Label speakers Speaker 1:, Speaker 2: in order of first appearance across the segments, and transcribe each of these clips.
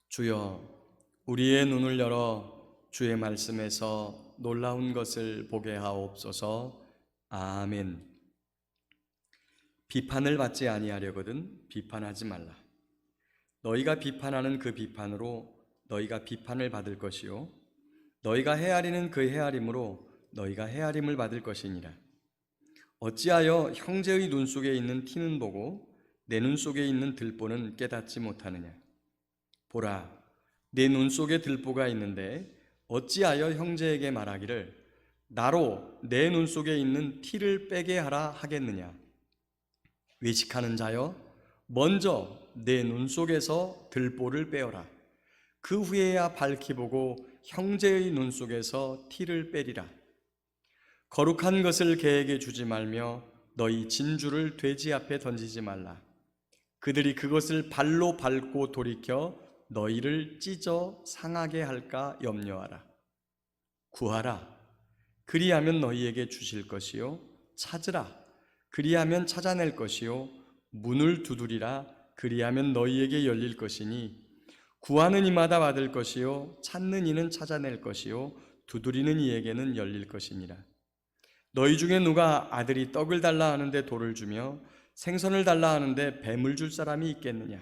Speaker 1: 주여, 우리의 눈을 열어 주의 말씀에서 놀라운 것을 보게 하옵소서. 아멘. 비판을 받지 아니하려거든 비판하지 말라. 너희가 비판하는 그 비판으로 너희가 비판을 받을 것이요, 너희가 헤아리는 그 헤아림으로 너희가 헤아림을 받을 것이니라. 어찌하여 형제의 눈 속에 있는 티는 보고 내 눈 속에 있는 들보는 깨닫지 못하느냐? 보라, 내 눈 속에 들보가 있는데 어찌하여 형제에게 말하기를 나로 내 눈 속에 있는 티를 빼게 하라 하겠느냐? 외식하는 자여, 먼저 내 눈 속에서 들보를 빼어라. 그 후에야 밝히 보고 형제의 눈 속에서 티를 빼리라. 거룩한 것을 개에게 주지 말며 너희 진주를 돼지 앞에 던지지 말라. 그들이 그것을 발로 밟고 돌이켜 너희를 찢어 상하게 할까 염려하라. 구하라, 그리하면 너희에게 주실 것이요, 찾으라, 그리하면 찾아낼 것이요, 문을 두드리라, 그리하면 너희에게 열릴 것이니 구하는 이마다 받을 것이요, 찾는 이는 찾아낼 것이요, 두드리는 이에게는 열릴 것이니라. 너희 중에 누가 아들이 떡을 달라 하는데 돌을 주며 생선을 달라 하는데 뱀을 줄 사람이 있겠느냐?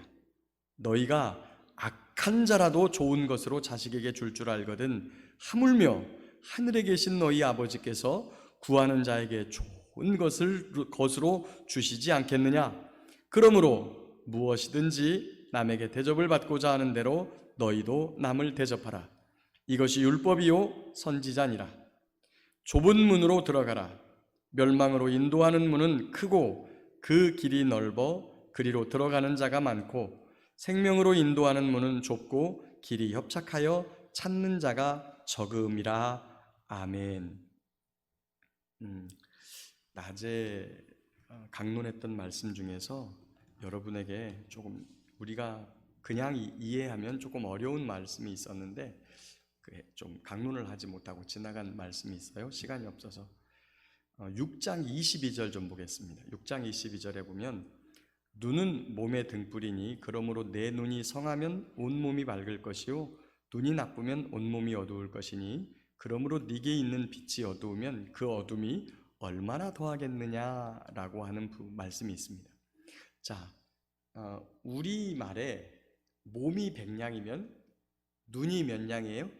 Speaker 1: 너희가 악한 자라도 좋은 것으로 자식에게 줄 줄 알거든 하물며 하늘에 계신 너희 아버지께서 구하는 자에게 좋은 것으로 주시지 않겠느냐? 그러므로 무엇이든지 남에게 대접을 받고자 하는 대로 너희도 남을 대접하라. 이것이 율법이요 선지자니라. 좁은 문으로 들어가라. 멸망으로 인도하는 문은 크고 그 길이 넓어 그리로 들어가는 자가 많고 생명으로 인도하는 문은 좁고 길이 협착하여 찾는 자가 적음이라. 아멘. 낮에 강론했던 말씀 중에서 여러분에게 조금 우리가 그냥 이해하면 조금 어려운 말씀이 있었는데 좀 강론을 하지 못하고 지나간 말씀이 있어요. 시간이 없어서 6장 22절 좀 보겠습니다. 6장 22절에 보면 눈은 몸의 등불이니 그러므로 내 눈이 성하면 온몸이 밝을 것이요 눈이 나쁘면 온몸이 어두울 것이니 그러므로 네게 있는 빛이 어두우면 그 어둠이 얼마나 더하겠느냐라고 하는 말씀이 있습니다. 자, 우리말에 몸이 100냥이면 눈이 몇 냥이에요?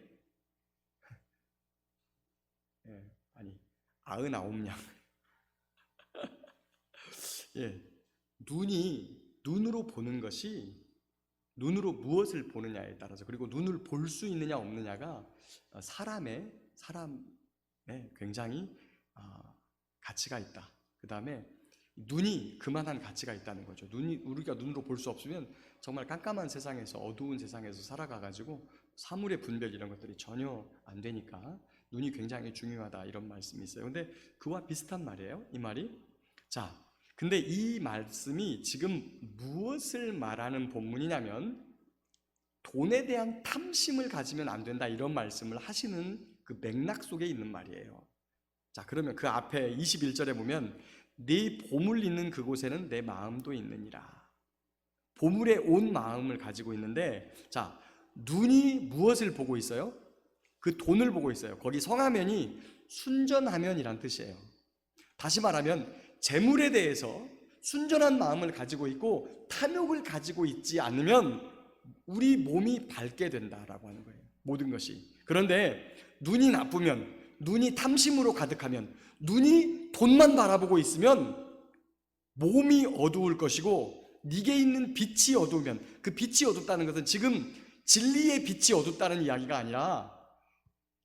Speaker 1: 아니 99냥. 예, 눈으로 보는 것이 눈으로 무엇을 보느냐에 따라서, 그리고 눈을 볼 수 있느냐 없느냐가 사람의 굉장히 가치가 있다. 그 다음에 눈이 그만한 가치가 있다는 거죠. 우리가 눈으로 볼 수 없으면 정말 깜깜한 세상에서, 어두운 세상에서 살아가가지고 사물의 분별 이런 것들이 전혀 안 되니까 눈이 굉장히 중요하다, 이런 말씀이 있어요. 근데 그와 비슷한 말이에요, 이 말이. 자, 근데 이 말씀이 지금 무엇을 말하는 본문이냐면 돈에 대한 탐심을 가지면 안 된다, 이런 말씀을 하시는 그 맥락 속에 있는 말이에요. 자, 그러면 그 앞에 21절에 보면 네 보물 있는 그곳에는 내 마음도 있느니라. 보물에 온 마음을 가지고 있는데, 자, 눈이 무엇을 보고 있어요? 그 돈을 보고 있어요. 거기 성하면이 순전하면이란 뜻이에요. 다시 말하면 재물에 대해서 순전한 마음을 가지고 있고 탐욕을 가지고 있지 않으면 우리 몸이 밝게 된다라고 하는 거예요, 모든 것이. 그런데 눈이 나쁘면, 눈이 탐심으로 가득하면, 눈이 돈만 바라보고 있으면 몸이 어두울 것이고, 네게 있는 빛이 어두우면, 그 빛이 어둡다는 것은 지금 진리의 빛이 어둡다는 이야기가 아니라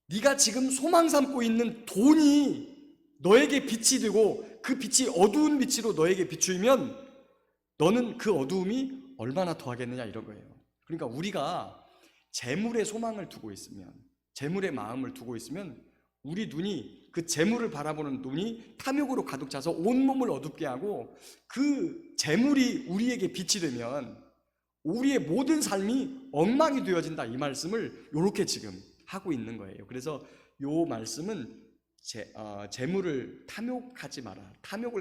Speaker 1: 네가 지금 소망 삼고 있는 돈이 너에게 빛이 되고 그 빛이 어두운 빛으로 너에게 비추면 너는 그 어두움이 얼마나 더하겠느냐, 이런 거예요. 그러니까 우리가 재물에 소망을 두고 있으면, 재물의 마음을 두고 있으면 우리 눈이, 그 재물을 바라보는 눈이 탐욕으로 가득 차서 온몸을 어둡게 하고 그 재물이 우리에게 빛이 되면 우리의 모든 삶이 엉망이 되어진다, 이 말씀을 이렇게 지금 하고 있는 거예요. 그래서 이 말씀은 재물을 탐욕을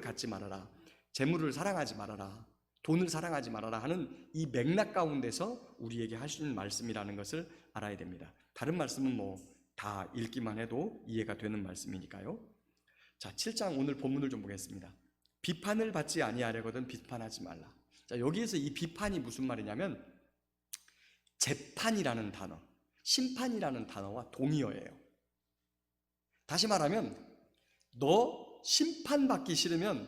Speaker 1: 갖지 말아라, 재물을 사랑하지 말아라, 돈을 사랑하지 말아라 하는 이 맥락 가운데서 우리에게 하시는 말씀이라는 것을 알아야 됩니다. 다른 말씀은 다 읽기만 해도 이해가 되는 말씀이니까요. 자, 7장 오늘 본문을 좀 보겠습니다. 비판을 받지 아니하려거든 비판하지 말라. 자, 여기에서 이 비판이 무슨 말이냐면 재판이라는 단어, 심판이라는 단어와 동의어예요. 다시 말하면 너 심판받기 싫으면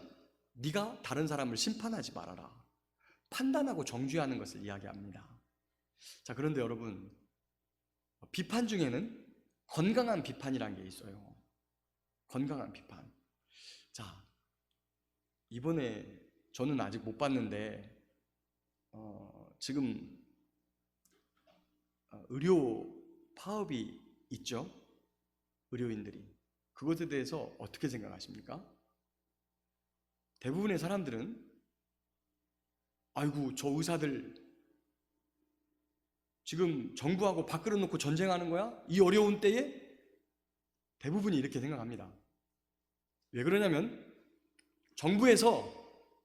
Speaker 1: 네가 다른 사람을 심판하지 말아라. 판단하고 정죄하는 것을 이야기합니다. 자, 그런데 여러분, 비판 중에는 건강한 비판이라는 게 있어요. 건강한 비판. 자, 이번에 저는 아직 못 봤는데 지금 의료 파업이 있죠. 의료인들이. 그것에 대해서 어떻게 생각하십니까? 대부분의 사람들은 아이고 저 의사들 지금 정부하고 밥그릇 놓고 전쟁하는 거야? 이 어려운 때에? 대부분이 이렇게 생각합니다. 왜 그러냐면 정부에서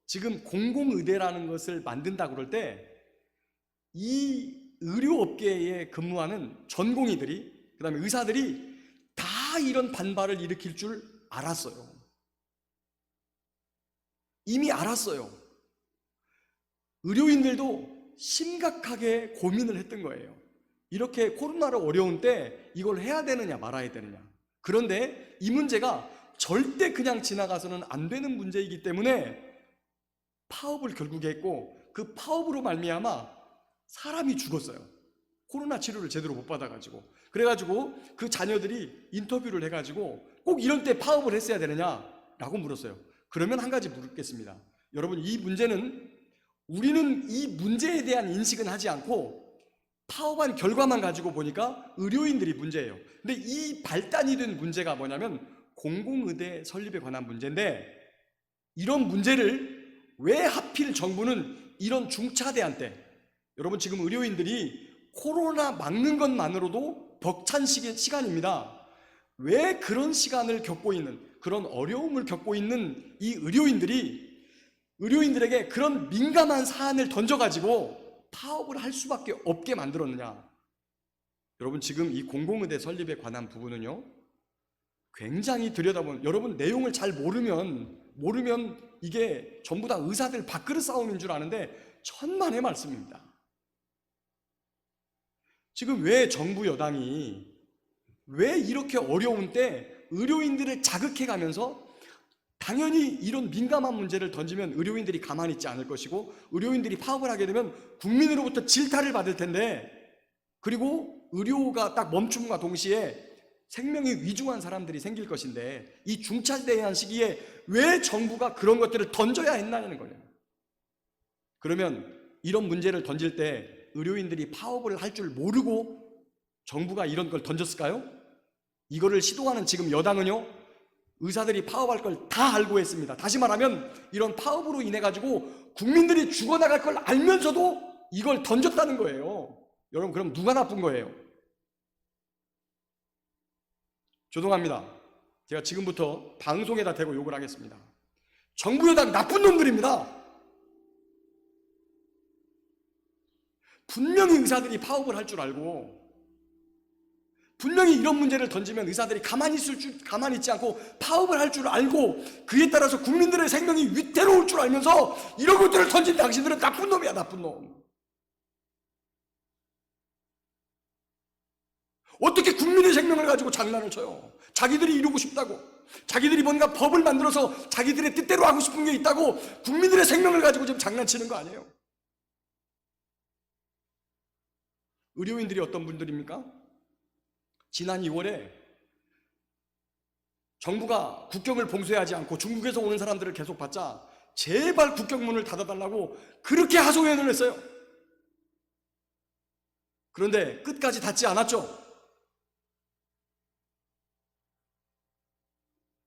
Speaker 1: 지금 공공의대라는 것을 만든다고 그럴 때 이 의료업계에 근무하는 전공의들이, 그 다음에 의사들이 다 이런 반발을 일으킬 줄 알았어요. 이미 알았어요. 의료인들도 심각하게 고민을 했던 거예요. 이렇게 코로나로 어려운 때 이걸 해야 되느냐 말아야 되느냐. 그런데 이 문제가 절대 그냥 지나가서는 안 되는 문제이기 때문에 파업을 결국에 했고, 그 파업으로 말미암아 사람이 죽었어요. 코로나 치료를 제대로 못 받아가지고. 그래가지고 그 자녀들이 인터뷰를 해가지고 꼭 이런 때 파업을 했어야 되느냐라고 물었어요. 그러면 한 가지 물겠습니다. 여러분, 이 문제는 우리는 이 문제에 대한 인식은 하지 않고 파업한 결과만 가지고 보니까 의료인들이 문제예요. 근데 이 발단이 된 문제가 뭐냐면 공공의대 설립에 관한 문제인데, 이런 문제를 왜 하필 정부는 이런 중차대한 때, 여러분 지금 의료인들이 코로나 막는 것만으로도 벅찬 시간입니다. 왜 그런 시간을 겪고 있는, 그런 어려움을 겪고 있는 이 의료인들에게 그런 민감한 사안을 던져가지고 파업을 할 수밖에 없게 만들었느냐. 여러분 지금 이 공공의대 설립에 관한 부분은요, 굉장히 들여다보면, 여러분 내용을 잘 모르면 이게 전부 다 의사들 밥그릇 싸움인 줄 아는데 천만의 말씀입니다. 지금 왜 정부 여당이 왜 이렇게 어려운 때 의료인들을 자극해가면서, 당연히 이런 민감한 문제를 던지면 의료인들이 가만히 있지 않을 것이고, 의료인들이 파업을 하게 되면 국민으로부터 질타를 받을 텐데, 그리고 의료가 딱 멈춤과 동시에 생명이 위중한 사람들이 생길 것인데, 이 중차대한 시기에 왜 정부가 그런 것들을 던져야 했나는 거예요. 그러면 이런 문제를 던질 때 의료인들이 파업을 할 줄 모르고 정부가 이런 걸 던졌을까요? 이거를 시도하는 지금 여당은요, 의사들이 파업할 걸 다 알고 했습니다. 다시 말하면 이런 파업으로 인해 가지고 국민들이 죽어나갈 걸 알면서도 이걸 던졌다는 거예요. 여러분, 그럼 누가 나쁜 거예요? 죄송합니다. 제가 지금부터 방송에다 대고 욕을 하겠습니다. 정부 여당 나쁜 놈들입니다. 분명히 의사들이 파업을 할 줄 알고, 분명히 이런 문제를 던지면 의사들이 가만히 있지 않고 파업을 할 줄 알고, 그에 따라서 국민들의 생명이 위태로울 줄 알면서 이런 것들을 던진 당신들은 나쁜 놈이야, 나쁜 놈. 어떻게 국민의 생명을 가지고 장난을 쳐요? 자기들이 이루고 싶다고, 자기들이 뭔가 법을 만들어서 자기들의 뜻대로 하고 싶은 게 있다고 국민들의 생명을 가지고 지금 장난치는 거 아니에요? 의료인들이 어떤 분들입니까? 지난 2월에 정부가 국경을 봉쇄하지 않고 중국에서 오는 사람들을 계속 받자 제발 국경문을 닫아달라고 그렇게 하소연을 했어요. 그런데 끝까지 닫지 않았죠.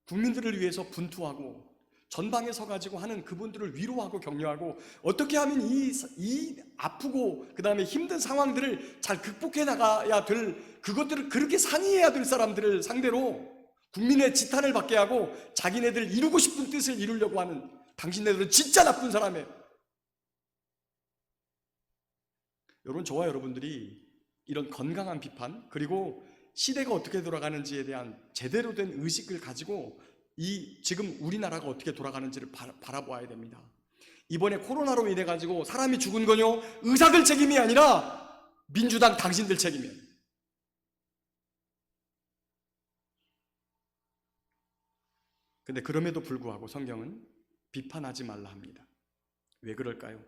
Speaker 1: 국민들을 위해서 분투하고 전방에 서가지고 하는 그분들을 위로하고 격려하고, 어떻게 하면 이 아프고 그 다음에 힘든 상황들을 잘 극복해 나가야 될, 그것들을 그렇게 상의해야 될 사람들을 상대로 국민의 지탄을 받게 하고 자기네들 이루고 싶은 뜻을 이루려고 하는 당신네들은 진짜 나쁜 사람이에요. 여러분, 저와 여러분들이 이런 건강한 비판, 그리고 시대가 어떻게 돌아가는지에 대한 제대로 된 의식을 가지고 지금 우리나라가 어떻게 돌아가는지를 바라보아야 됩니다. 이번에 코로나로 인해 가지고 사람이 죽은 건요, 의사들 책임이 아니라 민주당 당신들 책임이에요. 근데 그럼에도 불구하고 성경은 비판하지 말라 합니다. 왜 그럴까요?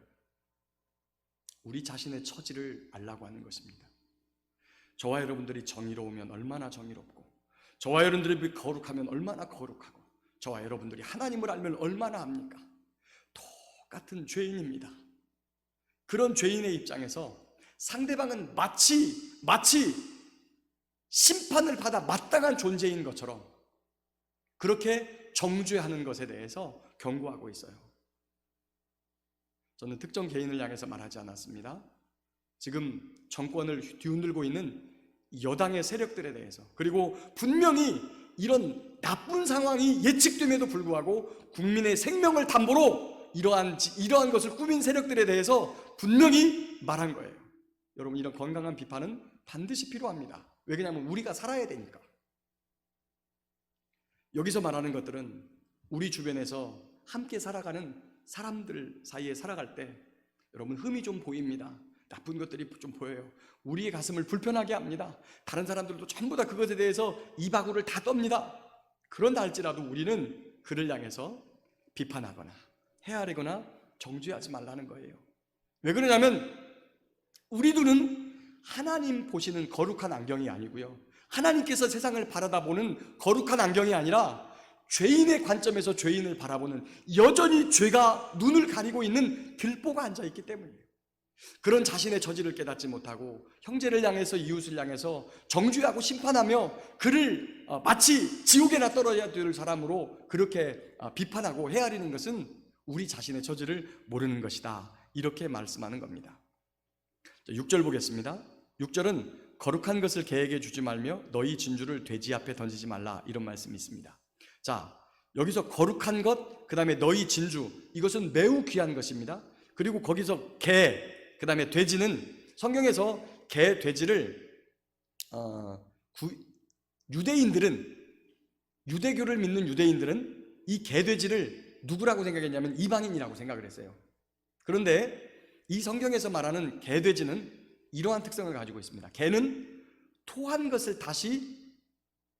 Speaker 1: 우리 자신의 처지를 알라고 하는 것입니다. 저와 여러분들이 정의로우면 얼마나 정의롭고, 저와 여러분들이 거룩하면 얼마나 거룩하고, 저와 여러분들이 하나님을 알면 얼마나 합니까? 똑같은 죄인입니다. 그런 죄인의 입장에서 상대방은 마치 심판을 받아 마땅한 존재인 것처럼 그렇게 정죄하는 것에 대해서 경고하고 있어요. 저는 특정 개인을 향해서 말하지 않았습니다. 지금 정권을 뒤흔들고 있는 여당의 세력들에 대해서, 그리고 분명히 이런 나쁜 상황이 예측됨에도 불구하고 국민의 생명을 담보로 이러한 것을 꾸민 세력들에 대해서 분명히 말한 거예요. 여러분, 이런 건강한 비판은 반드시 필요합니다. 왜 그러냐면 우리가 살아야 되니까. 여기서 말하는 것들은 우리 주변에서 함께 살아가는 사람들 사이에 살아갈 때 여러분, 흠이 좀 보입니다. 나쁜 것들이 좀 보여요. 우리의 가슴을 불편하게 합니다. 다른 사람들도 전부 다 그것에 대해서 이바구를 다 떱니다. 그런다 할지라도 우리는 그를 향해서 비판하거나 헤아리거나 정죄하지 말라는 거예요. 왜 그러냐면 우리 눈은 하나님 보시는 거룩한 안경이 아니고요, 하나님께서 세상을 바라다보는 거룩한 안경이 아니라 죄인의 관점에서 죄인을 바라보는, 여전히 죄가 눈을 가리고 있는 들보가 앉아있기 때문이에요. 그런 자신의 처지를 깨닫지 못하고 형제를 향해서, 이웃을 향해서 정죄하고 심판하며 그를 마치 지옥에나 떨어져야 될 사람으로 그렇게 비판하고 헤아리는 것은 우리 자신의 처지를 모르는 것이다, 이렇게 말씀하는 겁니다. 6절 보겠습니다. 6절은 거룩한 것을 개에게 주지 말며 너희 진주를 돼지 앞에 던지지 말라, 이런 말씀이 있습니다. 자, 여기서 거룩한 것, 그 다음에 너희 진주, 이것은 매우 귀한 것입니다. 그리고 거기서 개, 그 다음에 돼지는 성경에서 개, 돼지를 유대교를 믿는 유대인들은 이 개, 돼지를 누구라고 생각했냐면 이방인이라고 생각을 했어요. 그런데 이 성경에서 말하는 개, 돼지는 이러한 특성을 가지고 있습니다. 개는 토한 것을 다시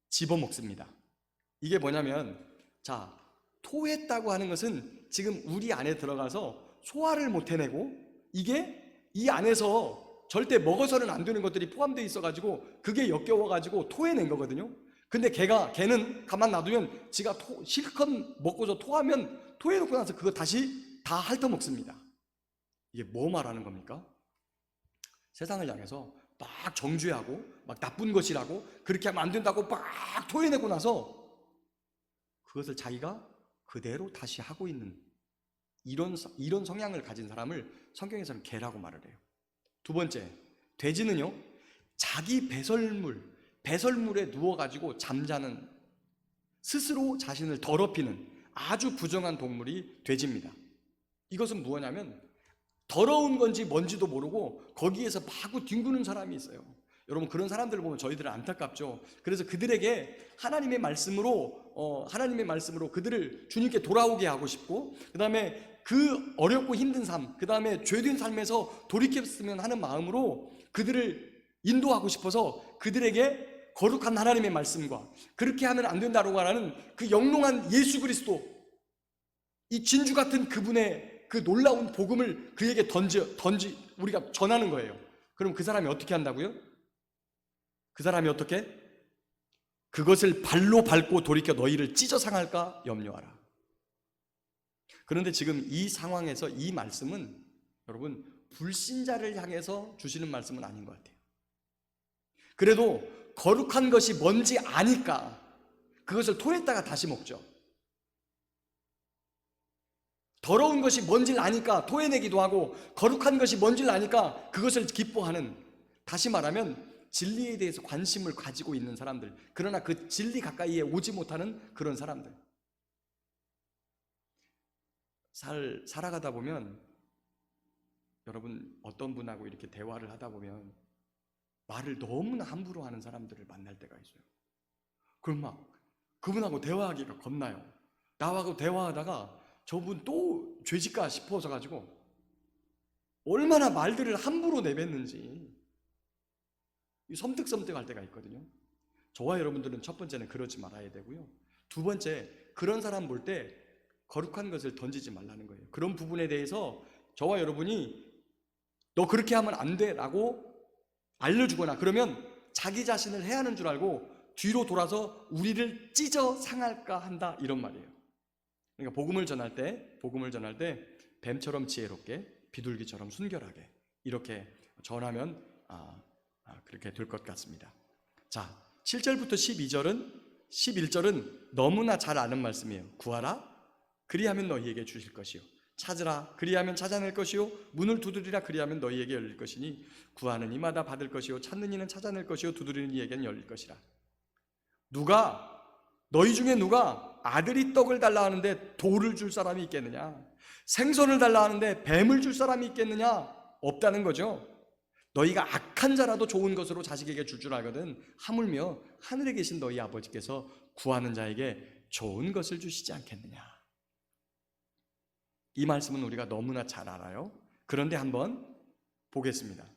Speaker 1: 집어먹습니다. 이게 뭐냐면, 자, 토했다고 하는 것은 지금 우리 안에 들어가서 소화를 못 해내고 이게 이 안에서 절대 먹어서는 안 되는 것들이 포함되어 있어가지고 그게 역겨워가지고 토해낸 거거든요. 근데 개는 가만 놔두면 지가 실컷 먹고서 토하면 토해놓고 나서 그거 다시 다 핥아먹습니다. 이게 뭐 말하는 겁니까? 세상을 향해서 막 정죄하고 막 나쁜 것이라고 그렇게 하면 안 된다고 막 토해내고 나서 그것을 자기가 그대로 다시 하고 있는 이런 성향을 가진 사람을 성경에서는 개라고 말을 해요. 두 번째, 돼지는요, 자기 배설물에 누워가지고 잠자는, 스스로 자신을 더럽히는 아주 부정한 동물이 돼지입니다. 이것은 무엇이냐면 더러운 건지 뭔지도 모르고 거기에서 마구 뒹구는 사람이 있어요. 여러분, 그런 사람들을 보면 저희들은 안타깝죠. 그래서 그들에게 하나님의 말씀으로 그들을 주님께 돌아오게 하고 싶고, 그 다음에 그 어렵고 힘든 삶, 그 다음에 죄된 삶에서 돌이켰으면 하는 마음으로 그들을 인도하고 싶어서 그들에게 거룩한 하나님의 말씀과 그렇게 하면 안 된다고 하는 그 영롱한 예수 그리스도, 이 진주 같은 그분의 그 놀라운 복음을 그에게 우리가 전하는 거예요. 그럼 그 사람이 어떻게 한다고요? 그 사람이 어떻게? 그것을 발로 밟고 돌이켜 너희를 찢어 상할까 염려하라. 그런데 지금 이 상황에서 이 말씀은 여러분, 불신자를 향해서 주시는 말씀은 아닌 것 같아요. 그래도 거룩한 것이 뭔지 아니까 그것을 토했다가 다시 먹죠. 더러운 것이 뭔지를 아니까 토해내기도 하고, 거룩한 것이 뭔지를 아니까 그것을 기뻐하는, 다시 말하면 진리에 대해서 관심을 가지고 있는 사람들, 그러나 그 진리 가까이에 오지 못하는 그런 사람들. 살아가다 보면 여러분 어떤 분하고 이렇게 대화를 하다 보면 말을 너무나 함부로 하는 사람들을 만날 때가 있어요. 그럼 막 그분하고 대화하기가 겁나요. 나하고 대화하다가 저분 또 죄질까 싶어서 가지고 얼마나 말들을 함부로 내뱉는지 섬뜩섬뜩할 때가 있거든요. 저와 여러분들은 첫 번째는 그러지 말아야 되고요. 두 번째, 그런 사람 볼 때 거룩한 것을 던지지 말라는 거예요. 그런 부분에 대해서 저와 여러분이 너 그렇게 하면 안 돼 라고 알려주거나 그러면 자기 자신을 해하는 줄 알고 뒤로 돌아서 우리를 찢어 상할까 한다, 이런 말이에요. 그러니까 복음을 전할 때 뱀처럼 지혜롭게, 비둘기처럼 순결하게 이렇게 전하면 그렇게 될 것 같습니다. 자, 7절부터 11절은 너무나 잘 아는 말씀이에요. 구하라, 그리하면 너희에게 주실 것이요. 찾으라, 그리하면 찾아낼 것이요. 문을 두드리라, 그리하면 너희에게 열릴 것이니 구하는 이마다 받을 것이요. 찾는 이는 찾아낼 것이요. 두드리는 이에게는 열릴 것이라. 너희 중에 누가 아들이 떡을 달라 하는데 돌을 줄 사람이 있겠느냐? 생선을 달라 하는데 뱀을 줄 사람이 있겠느냐? 없다는 거죠. 너희가 악한 자라도 좋은 것으로 자식에게 줄 알거든 하물며 하늘에 계신 너희 아버지께서 구하는 자에게 좋은 것을 주시지 않겠느냐. 이 말씀은 우리가 너무나 잘 알아요. 그런데 한번 보겠습니다.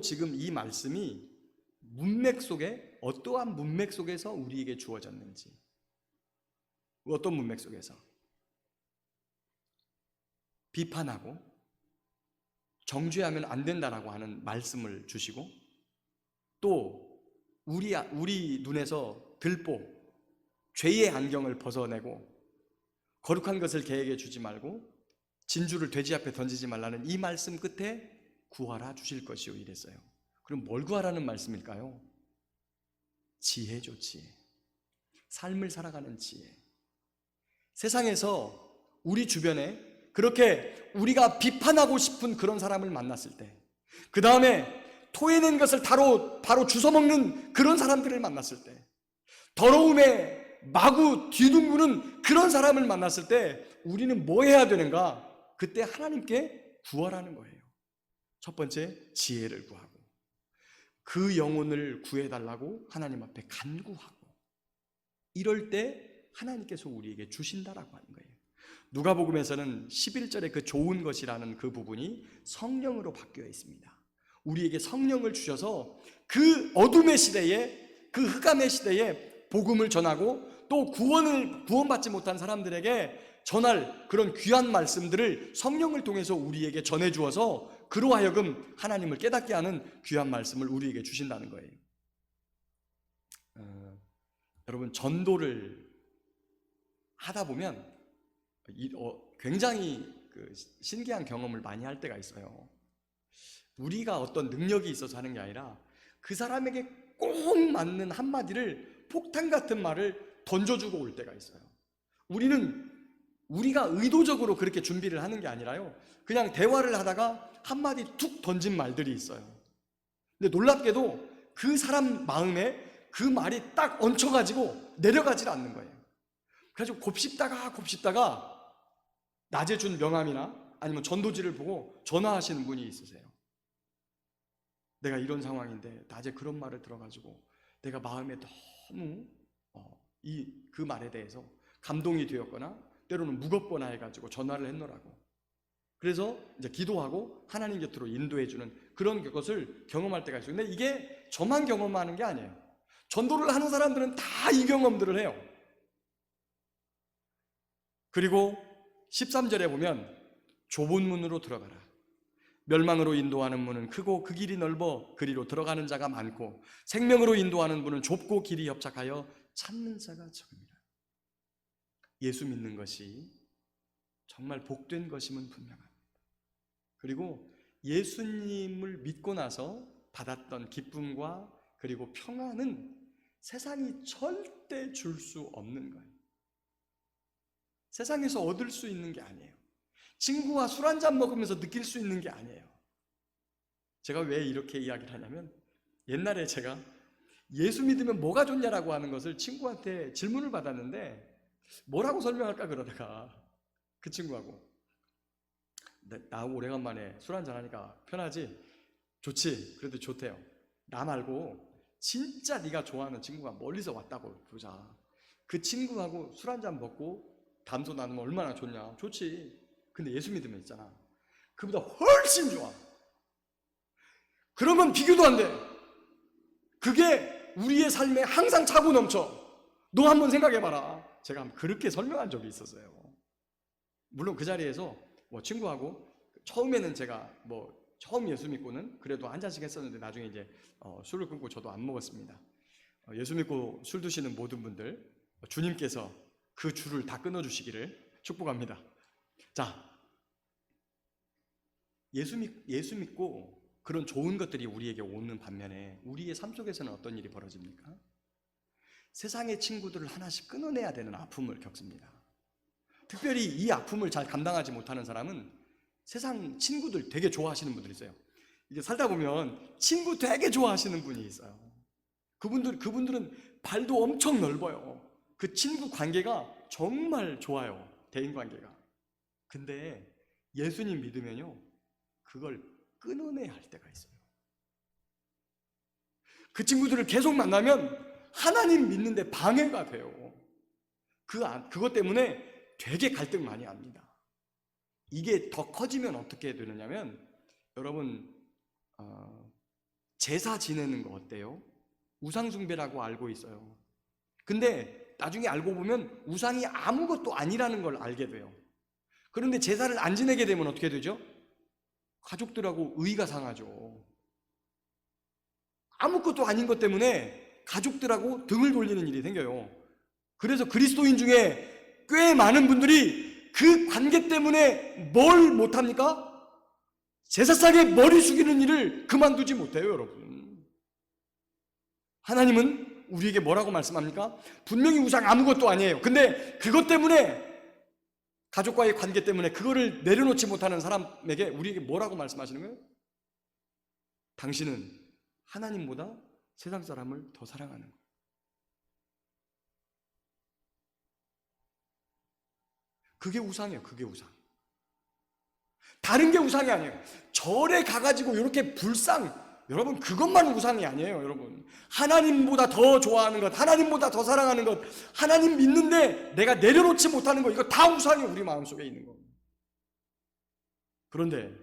Speaker 1: 지금 이 말씀이 문맥 속에, 어떠한 문맥 속에서 우리에게 주어졌는지, 어떤 문맥 속에서 비판하고 정죄하면 안 된다라고 하는 말씀을 주시고, 또 우리 눈에서 들보 죄의 안경을 벗어내고 거룩한 것을 개에게 주지 말고 진주를 돼지 앞에 던지지 말라는 이 말씀 끝에 구하라 주실 것이요 이랬어요. 그럼 뭘 구하라는 말씀일까요? 지혜죠, 지혜. 삶을 살아가는 지혜. 세상에서 우리 주변에 그렇게 우리가 비판하고 싶은 그런 사람을 만났을 때, 그 다음에 토해낸 것을 바로 주워먹는 그런 사람들을 만났을 때, 더러움에 마구 뒤둥그는 그런 사람을 만났을 때 우리는 뭐 해야 되는가? 그때 하나님께 구하라는 거예요. 첫 번째, 지혜를 구하고 그 영혼을 구해달라고 하나님 앞에 간구하고, 이럴 때 하나님께서 우리에게 주신다라고 하는 거예요. 누가복음에서는 11절에 그 좋은 것이라는 그 부분이 성령으로 바뀌어 있습니다. 우리에게 성령을 주셔서 그 어둠의 시대에, 그 흑암의 시대에 복음을 전하고 또 구원받지 못한 사람들에게 전할 그런 귀한 말씀들을 성령을 통해서 우리에게 전해주어서 그로 하여금 하나님을 깨닫게 하는 귀한 말씀을 우리에게 주신다는 거예요. 여러분, 전도를 하다 보면 굉장히 신기한 경험을 많이 할 때가 있어요. 우리가 어떤 능력이 있어서 하는 게 아니라 그 사람에게 꼭 맞는 한마디를, 폭탄 같은 말을 던져주고 올 때가 있어요. 우리가 의도적으로 그렇게 준비를 하는 게 아니라요, 그냥 대화를 하다가 한마디 툭 던진 말들이 있어요. 근데 놀랍게도 그 사람 마음에 그 말이 딱 얹혀가지고 내려가질 않는 거예요. 그래서 곱씹다가 낮에 준 명함이나 아니면 전도지를 보고 전화하시는 분이 있으세요. 내가 이런 상황인데 낮에 그런 말을 들어가지고 내가 마음에 너무 그 말에 대해서 감동이 되었거나 때로는 무겁거나 해가지고 전화를 했노라고. 그래서 이제 기도하고 하나님 곁으로 인도해주는 그런 것을 경험할 때가 있어요. 근데 이게 저만 경험하는 게 아니에요. 전도를 하는 사람들은 다 이 경험들을 해요. 그리고 13절에 보면 좁은 문으로 들어가라. 멸망으로 인도하는 문은 크고 그 길이 넓어 그리로 들어가는 자가 많고 생명으로 인도하는 문은 좁고 길이 협착하여 찾는 자가 적습니다. 예수 믿는 것이 정말 복된 것임은 분명합니다. 그리고 예수님을 믿고 나서 받았던 기쁨과 그리고 평안은 세상이 절대 줄 수 없는 거예요. 세상에서 얻을 수 있는 게 아니에요. 친구와 술 한잔 먹으면서 느낄 수 있는 게 아니에요. 제가 왜 이렇게 이야기를 하냐면, 옛날에 제가 예수 믿으면 뭐가 좋냐라고 하는 것을 친구한테 질문을 받았는데 뭐라고 설명할까 그러다가 그 친구하고 나 오래간만에 술 한잔 하니까 편하지? 좋지? 그래도 좋대요. 나 말고 진짜 네가 좋아하는 친구가 멀리서 왔다고 보자. 그 친구하고 술 한잔 먹고 담소 나누면 얼마나 좋냐? 좋지. 근데 예수 믿으면 있잖아, 그보다 훨씬 좋아. 그러면 비교도 안 돼. 그게 우리의 삶에 항상 차고 넘쳐. 너 한번 생각해봐라. 제가 그렇게 설명한 적이 있었어요. 물론 그 자리에서 친구하고 처음에는 제가 처음 예수 믿고는 그래도 한 잔씩 했었는데 나중에 이제 술을 끊고 저도 안 먹었습니다. 예수 믿고 술 드시는 모든 분들, 주님께서 그 줄을 다 끊어주시기를 축복합니다. 자, 예수 믿고 그런 좋은 것들이 우리에게 오는 반면에 우리의 삶 속에서는 어떤 일이 벌어집니까? 세상의 친구들을 하나씩 끊어내야 되는 아픔을 겪습니다. 특별히 이 아픔을 잘 감당하지 못하는 사람은 세상 친구들 되게 좋아하시는 분들이 있어요. 이게 살다 보면 친구 되게 좋아하시는 분이 있어요. 그분들은 발도 엄청 넓어요. 그 친구 관계가 정말 좋아요. 대인 관계가. 근데 예수님 믿으면요, 그걸 끊어내야 할 때가 있어요. 그 친구들을 계속 만나면 하나님 믿는데 방해가 돼요. 그것 때문에 되게 갈등 많이 합니다. 이게 더 커지면 어떻게 되느냐면, 여러분 제사 지내는 거 어때요? 우상숭배라고 알고 있어요. 근데 나중에 알고 보면 우상이 아무것도 아니라는 걸 알게 돼요. 그런데 제사를 안 지내게 되면 어떻게 되죠? 가족들하고 의가 상하죠. 아무것도 아닌 것 때문에 가족들하고 등을 돌리는 일이 생겨요. 그래서 그리스도인 중에 꽤 많은 분들이 그 관계 때문에 뭘 못합니까? 제사상에 머리 숙이는 일을 그만두지 못해요, 여러분. 하나님은 우리에게 뭐라고 말씀합니까? 분명히 우상 아무것도 아니에요. 근데 그것 때문에, 가족과의 관계 때문에 그거를 내려놓지 못하는 사람에게 우리에게 뭐라고 말씀하시는 거예요? 당신은 하나님보다 세상 사람을 더 사랑하는 거예요. 그게 우상이에요. 그게 우상. 다른 게 우상이 아니에요. 절에 가가지고 이렇게 여러분, 그것만 우상이 아니에요. 여러분, 하나님보다 더 좋아하는 것, 하나님보다 더 사랑하는 것, 하나님 믿는데 내가 내려놓지 못하는 것, 이거 다 우상이에요. 우리 마음속에 있는 거. 그런데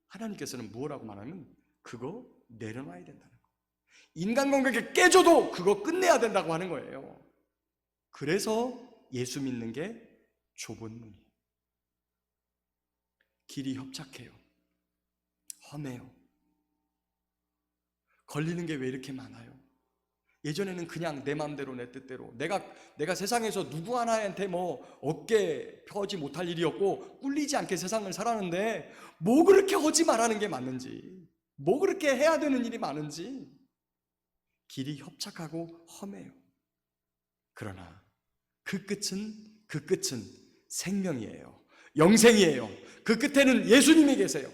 Speaker 1: 하나님께서는 뭐라고 말하면 그거 내려놔야 된다는 거. 인간관계가 깨져도 그거 끝내야 된다고 하는 거예요. 그래서 예수 믿는 게 좁은 문이에요. 길이 협착해요. 험해요. 걸리는 게 왜 이렇게 많아요? 예전에는 그냥 내 마음대로 내 뜻대로 내가 세상에서 누구 하나한테 어깨 펴지 못할 일이었고 꿀리지 않게 세상을 살았는데, 뭐 그렇게 하지 말라는 게 맞는지, 뭐 그렇게 해야 되는 일이 많은지. 길이 협착하고 험해요. 그러나 그 끝은 생명이에요. 영생이에요. 그 끝에는 예수님이 계세요.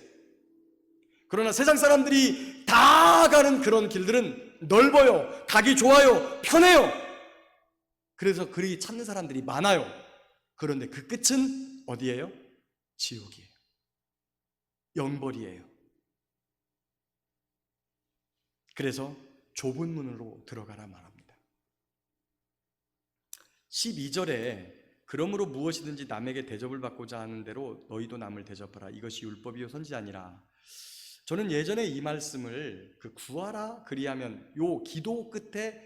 Speaker 1: 그러나 세상 사람들이 다 가는 그런 길들은 넓어요. 가기 좋아요. 편해요. 그래서 그리 찾는 사람들이 많아요. 그런데 그 끝은 어디예요? 지옥이에요. 영벌이에요. 그래서 좁은 문으로 들어가라 말합니다. 12절에 그러므로 무엇이든지 남에게 대접을 받고자 하는 대로 너희도 남을 대접하라. 이것이 율법이요 선지자니라. 저는 예전에 이 말씀을 구하라 그리하면 요 기도 끝에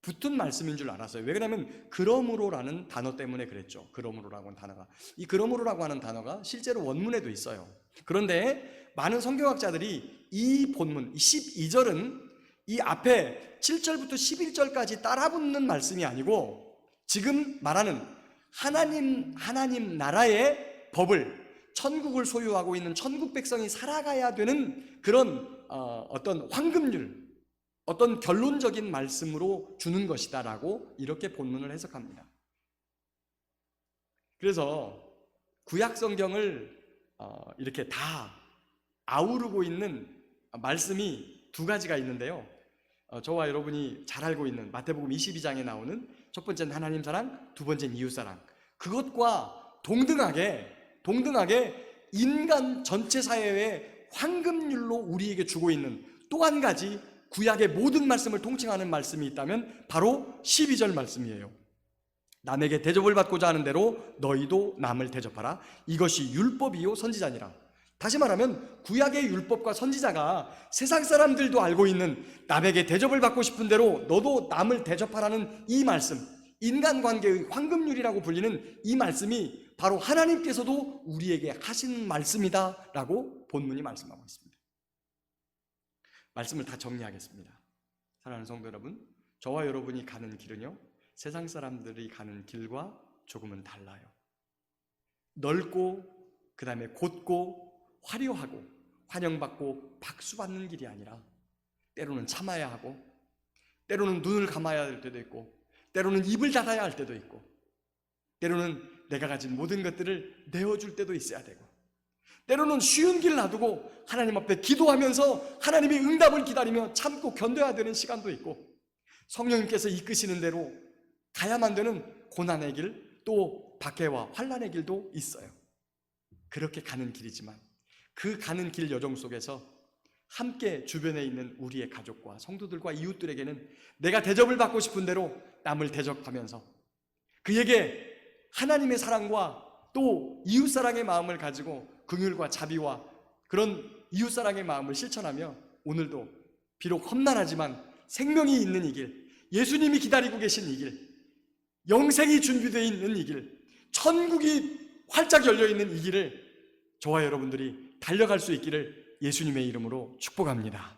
Speaker 1: 붙은 말씀인 줄 알았어요. 왜 그러냐면 그러므로라는 단어 때문에 그랬죠. 그러므로라고 하는 단어가, 이 그러므로라고 하는 단어가 실제로 원문에도 있어요. 그런데 많은 성경학자들이 이 본문 12절은 이 앞에 7절부터 11절까지 따라붙는 말씀이 아니고, 지금 말하는 하나님 나라의 법을, 천국을 소유하고 있는 천국 백성이 살아가야 되는 그런 어떤 황금률, 어떤 결론적인 말씀으로 주는 것이다라고 이렇게 본문을 해석합니다. 그래서 구약 성경을 이렇게 다 아우르고 있는 말씀이 두 가지가 있는데요. 저와 여러분이 잘 알고 있는 마태복음 22장에 나오는 첫 번째는 하나님 사랑, 두 번째는 이웃 사랑. 그것과 동등하게 인간 전체 사회의 황금률로 우리에게 주고 있는 또 한 가지 구약의 모든 말씀을 통칭하는 말씀이 있다면 바로 12절 말씀이에요. 남에게 대접을 받고자 하는 대로 너희도 남을 대접하라. 이것이 율법이요 선지자니라. 다시 말하면 구약의 율법과 선지자가 세상 사람들도 알고 있는 남에게 대접을 받고 싶은 대로 너도 남을 대접하라는 이 말씀, 인간관계의 황금률이라고 불리는 이 말씀이 바로 하나님께서도 우리에게 하신 말씀이다 라고 본문이 말씀하고 있습니다. 말씀을 다 정리하겠습니다. 사랑하는 성도 여러분, 저와 여러분이 가는 길은요, 세상 사람들이 가는 길과 조금은 달라요. 넓고 그 다음에 곧고 화려하고 환영받고 박수받는 길이 아니라 때로는 참아야 하고, 때로는 눈을 감아야 할 때도 있고, 때로는 입을 닫아야 할 때도 있고, 때로는 내가 가진 모든 것들을 내어줄 때도 있어야 되고, 때로는 쉬운 길 놔두고 하나님 앞에 기도하면서 하나님의 응답을 기다리며 참고 견뎌야 되는 시간도 있고, 성령님께서 이끄시는 대로 가야만 되는 고난의 길, 또 박해와 환난의 길도 있어요. 그렇게 가는 길이지만 그 가는 길 여정 속에서 함께 주변에 있는 우리의 가족과 성도들과 이웃들에게는 내가 대접을 받고 싶은 대로 남을 대접하면서 그에게 하나님의 사랑과 또 이웃사랑의 마음을 가지고 긍휼과 자비와 그런 이웃사랑의 마음을 실천하며 오늘도 비록 험난하지만 생명이 있는 이 길, 예수님이 기다리고 계신 이 길, 영생이 준비되어 있는 이 길, 천국이 활짝 열려있는 이 길을 저와 여러분들이 달려갈 수 있기를 예수님의 이름으로 축복합니다.